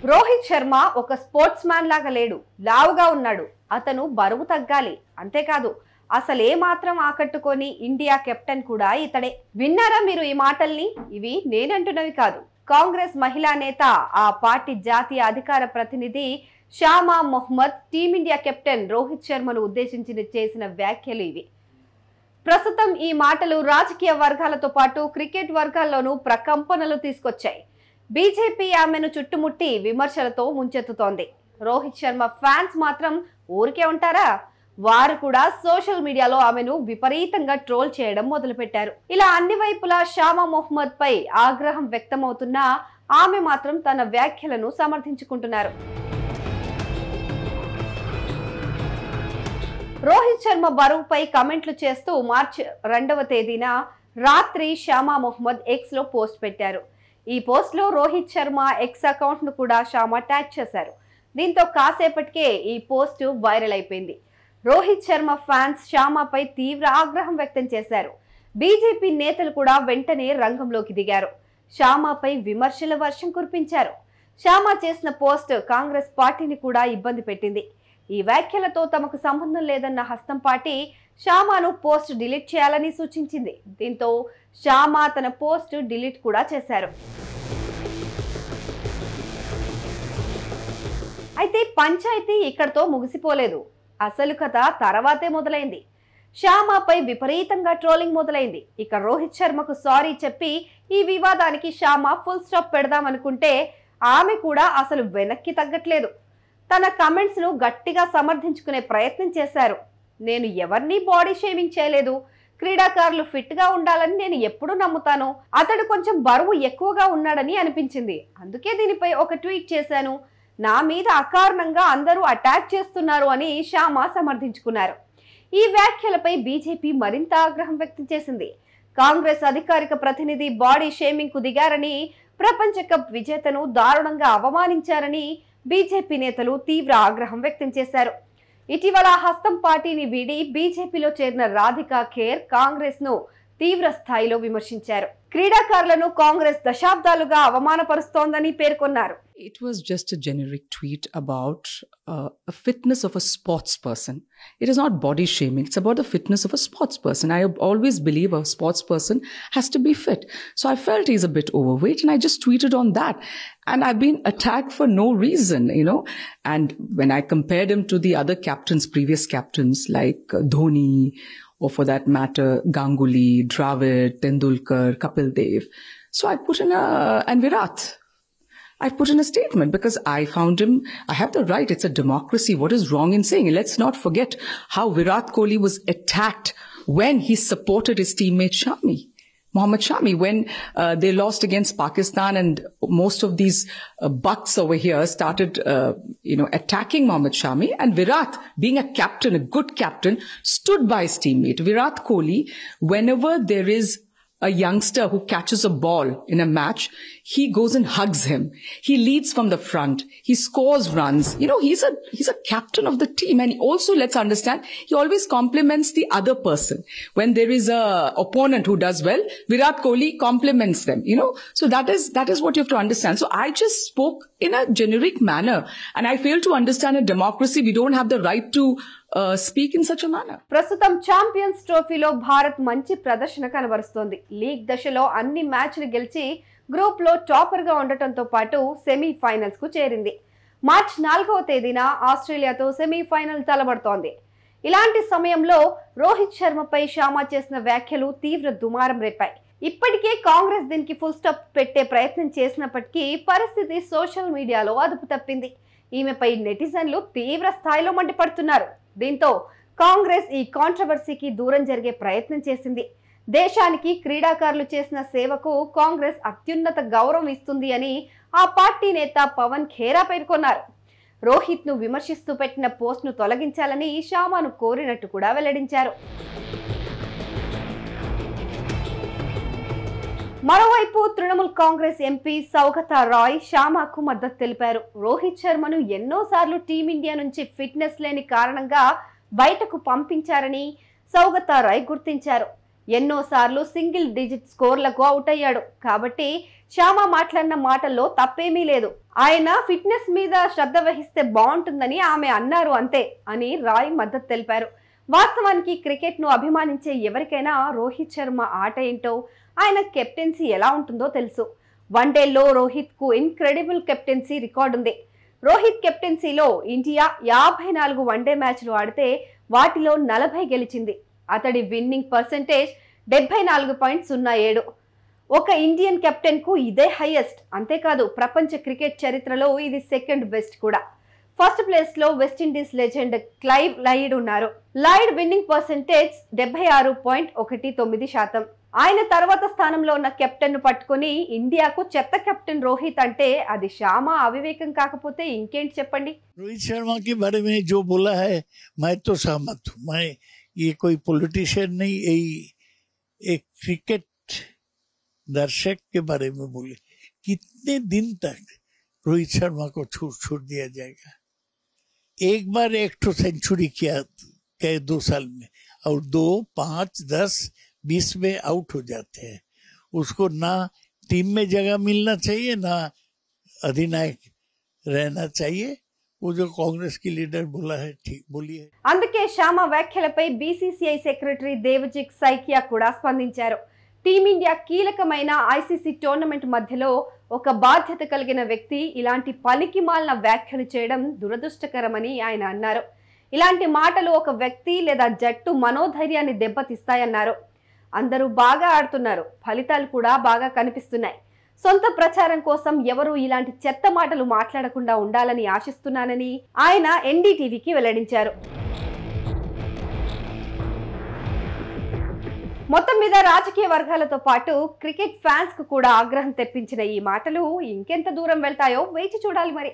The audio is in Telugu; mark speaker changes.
Speaker 1: రోహిత్ శర్మ ఒక స్పోర్ట్స్ మ్యాన్ లాగా లేడు, లావుగా ఉన్నాడు. అతను బరువు తగ్గాలి. అంతేకాదు అసలు ఏ మాత్రం ఆకట్టుకొని ఇండియా కెప్టెన్ కూడా ఇతడే. విన్నారా మీరు ఈ మాటల్ని? ఇవి నేనంటున్నవి కాదు. కాంగ్రెస్ మహిళా నేత, ఆ పార్టీ జాతీయ అధికార ప్రతినిధి షామా మొహమ్మద్ టీమిండియా కెప్టెన్ రోహిత్ శర్మను ఉద్దేశించి చేసిన వ్యాఖ్యలు ఇవి. ప్రస్తుతం ఈ మాటలు రాజకీయ వర్గాలతో పాటు క్రికెట్ వర్గాల్లోనూ ప్రకంపనలు తీసుకొచ్చాయి. బీజేపీ ఆమెను చుట్టుముట్టి విమర్శలతో ముంచెత్తుతోంది. రోహిత్ శర్మ ఫ్యాన్స్ మాత్రం ఊరికే ఉంటారా? వారు కూడా సోషల్ మీడియాలో ఆమెను విపరీతంగా ట్రోల్ చేయడం మొదలుపెట్టారు. ఇలా అన్ని వైపులా షామా మొహమ్మద్ పై ఆగ్రహం వ్యక్తమవుతున్నా ఆమె మాత్రం తన వ్యాఖ్యలను సమర్థించుకుంటున్నారు. రోహిత్ శర్మ బరువుపై కమెంట్లు చేస్తూ మార్చి 2వ తేదీన రాత్రి షామా మొహమ్మద్ ఎక్స్ లో పోస్ట్ పెట్టారు. ఈ పోస్ట్ లో రోహిత్ శర్మ ఎక్స్ అకౌంట్ ను కూడా షామా ట్యాగ్ చేశారు. దీంతో కాసేపటికే ఈ పోస్ట్ వైరల్ అయిపోయింది. రోహిత్ శర్మ ఫ్యాన్స్ షామాపై తీవ్ర ఆగ్రహం వ్యక్తం చేశారు. బీజేపీ నేతలు కూడా వెంటనే రంగంలోకి దిగారు. షామాపై విమర్శల వర్షం కురిపించారు. షామా చేసిన పోస్ట్ కాంగ్రెస్ పార్టీని కూడా ఇబ్బంది పెట్టింది. ఈ వ్యాఖ్యలతో తమకు సంబంధం లేదన్న హస్తం పార్టీ షామాను పోస్ట్ డిలీట్ చేయాలని సూచించింది. దీంతో షామా తన పోస్ట్ డిలీట్ కూడా చేశారు. అయితే పంచాయతీ ఇక్కడతో ముగిసిపోలేదు. అసలు కథ తర్వాతే మొదలైంది. షామాపై విపరీతంగా ట్రోలింగ్ మొదలైంది. ఇక రోహిత్ శర్మకు సారీ చెప్పి ఈ వివాదానికి షామా ఫుల్ స్టాప్ పెడదామనుకుంటే ఆమె కూడా అసలు వెనక్కి తగ్గట్లేదు. తన కమెంట్స్ ను గట్టిగా సమర్థించుకునే ప్రయత్నం చేశారు. నేను ఎవరిని బాడీ షేమింగ్ చేయలేదు. క్రీడాకారులు ఫిట్ గా ఉండాలని నేను ఎప్పుడూ నమ్ముతాను. అతడు కొంచెం బరువు ఎక్కువగా ఉన్నాడని అనిపించింది. అందుకే దీనిపై ఒక ట్వీట్ చేశాను. నా మీద అకారణంగా అందరూ అటాక్ చేస్తున్నారు అని షామా సమర్థించుకున్నారు. ఈ వ్యాఖ్యలపై బీజేపీ మరింత ఆగ్రహం వ్యక్తం చేసింది. కాంగ్రెస్ అధికారిక ప్రతినిధి బాడీ షేమింగ్ కు దిగారని, ప్రపంచ కప్ విజేతను దారుణంగా అవమానించారని బీజేపీ నేతలు తీవ్ర ఆగ్రహం వ్యక్తం చేశారు. ఇటీవల హస్తం పార్టీని వీడి బీజేపీలో చేరిన రాధికా ఖేర్ కాంగ్రెస్ ను తీవ్ర స్థాయిలో విమర్శించారు. క్రీడాకారులను కాంగ్రెస్ దశాబ్దాలుగా అవమానపరుస్తోందని పేర్కొన్నారు.
Speaker 2: It was just a generic tweet about a fitness of a sports person. It is not body shaming. It's about the fitness of a sports person. I always believe a sports person has to be fit. So I felt he's a bit overweight and I just tweeted on that. And I've been attacked for no reason, you know. And when I compared him to the other captains, previous captains like Dhoni, or for that matter, Ganguly, Dravid, Tendulkar, Kapil Dev. So I put in and Virat. I put in a statement because I found him, I have the right, it's a democracy. What is wrong in saying? Let's not forget how Virat Kohli was attacked when he supported his teammate Mohammad Shami, when they lost against Pakistan and most of these butts over here started, attacking Mohammad Shami, and Virat, being a captain, a good captain, stood by his teammate. Virat Kohli, whenever there is a youngster who catches a ball in a match, he goes and hugs him. He leads from the front. He scores runs. You know, he's a captain of the team. And also, let's understand, he always compliments the other person. When there is a opponent who does well, Virat Kohli compliments them, you know. So that is what you have to understand. So I just spoke in a generic manner. And I fail to understand a democracy. We don't have the right to speak in such a manner.
Speaker 1: ప్రస్తుతం ఛాంపియన్స్ ట్రోఫీలో భారత్ మంచి ప్రదర్శన కనబరుస్తోంది. లీగ్ దశలో అన్ని మ్యాచ్లు గెలిచి గ్రూప్ లో టాపర్ గా ఉండటంతో పాటు సెమీఫైనల్స్ కు చేరింది. మార్చి 4వ తేదీన ఆస్ట్రేలియాతో సెమీఫైనల్ తలబడుతోంది. ఇలాంటి సమయంలో రోహిత్ శర్మపై షామా చేసిన వ్యాఖ్యలు తీవ్ర దుమారం రేపాయి. ఇప్పటికే కాంగ్రెస్ దీనికి ఫుల్ స్టాప్ పెట్టే ప్రయత్నం చేసినప్పటికీ పరిస్థితి సోషల్ మీడియాలో అదుపు తప్పింది. ఈమెపై నెటిజన్లు తీవ్ర స్థాయిలో మండిపడుతున్నారు. దీంతో కాంగ్రెస్ ఈ కాంట్రవర్సీకి దూరం జరిగే ప్రయత్నం చేసింది. దేశానికి క్రీడాకారులు చేసిన సేవకు కాంగ్రెస్ అత్యున్నత గౌరవం ఇస్తుంది అని ఆ పార్టీ నేత పవన్ ఖేరా పేర్కొన్నారు. రోహిత్ ను విమర్శిస్తూ పెట్టిన పోస్ట్ ను తొలగించాలని షామాను కోరినట్టు కూడా వెల్లడించారు. మరోవైపు తృణమూల్ కాంగ్రెస్ ఎంపీ సౌగతా రాయ్ షామాకు మద్దతు తెలిపారు. రోహిత్ శర్మను ఎన్నోసార్లు టీమిండియా నుంచి ఫిట్నెస్ లేని కారణంగా బయటకు పంపించారని సౌగతా రాయ్ గుర్తించారు. ఎన్నోసార్లు సింగిల్ డిజిట్ స్కోర్లకు అవుట్ అయ్యాడు. కాబట్టి శ్యామ మాట్లాడిన మాటల్లో తప్పేమీ లేదు. ఆయన ఫిట్నెస్ మీద శ్రద్ధ వహిస్తే బాగుంటుందని ఆమె అన్నారు అంతే అని రాయ్ మద్దతు తెలిపారు. వాస్తవానికి క్రికెట్ ను అభిమానించే ఎవరికైనా రోహిత్ శర్మ ఆట ఏంటో, ఆయన కెప్టెన్సీ ఎలా ఉంటుందో తెలుసు. వన్డేలో రోహిత్ కు ఇన్క్రెడిబుల్ కెప్టెన్సీ రికార్డు ఉంది. రోహిత్ కెప్టెన్సీలో ఇండియా 54 వన్డే మ్యాచ్లు ఆడితే వాటిలో 40 గెలిచింది. అతడి విన్నింగ్ పర్సెంటేజ్ 74.07. ఒక ఇండియన్ కెప్టెన్ కు ఇదే హైయెస్ట్. అంతేకాదు ప్రపంచ క్రికెట్ చరిత్రలో ఇది సెకండ్ బెస్ట్ కూడా. ఫస్ట్ ప్లేస్ లో వెస్టిండీస్ లెజెండ్ క్లైవ్ లైడ్ ఉన్నారు. లైడ్ విన్నింగ్ పర్సెంటేజ్ 76.19%. ఆయన తర్వాత స్థానంలో ఉన్న కెప్టెన్ ను పట్టుకుని ఇండియాకు చెత్త కెప్టెన్ రోహిత్ అంటే అది శ్యామ అవివేకం కాకపోతే ఇంకేంటి చెప్పండి.
Speaker 3: रोहित शर्मा के बारे में जो बोला है मैं तो सहमत हूँ. मैं ये कोई पॉलिटिशियन नहीं, यही एक क्रिकेट दर्शक के बारे में बोले. कितने दिन तक रोहित शर्मा को छूट दिया जाएगा? एक बार एक तो सेंचुरी किया 2 साल में, और 2, 5, 10, 20 में आउट हो जाते हैं. उसको ना टीम में जगह मिलना चाहिए, ना अधिनायक रहना चाहिए. वो जो कांग्रेस की लीडर बोला है ठीक बोली है.
Speaker 1: అందుకే శ్యామ వ్యాఖ్యలపై బీసీసీఐ సెక్రటరీ దేవజిత్ సైకియా కూడా స్పందించారు. టీమిండియా కీలకమైన ఐసీసీ టోర్నమెంట్ మధ్యలో ఒక బాధ్యత కలిగిన వ్యక్తి ఇలాంటి పనికిమాలిన వ్యాఖ్యలు చేయడం దురదృష్టకరమని ఆయన అన్నారు. ఇలాంటి మాటలు ఒక వ్యక్తి లేదా జట్టు మనోధైర్యాన్ని దెబ్బతీస్తాయన్నారు. అందరూ బాగా ఆడుతున్నారు, ఫలితాలు కూడా బాగా కనిపిస్తున్నాయి. సొంత ప్రచారం కోసం ఎవరు ఇలాంటి చెత్త మాటలు మాట్లాడకుండా ఉండాలని ఆశిస్తున్నానని ఆయన ఎన్డీటీవీకి వెల్లడించారు. మొత్తం మీద రాజకీయ వర్గాలతో పాటు క్రికెట్ ఫ్యాన్స్ కు కూడా ఆగ్రహం తెప్పించిన ఈ మాటలు ఇంకెంత దూరం వెళ్తాయో వేచి చూడాలి మరి.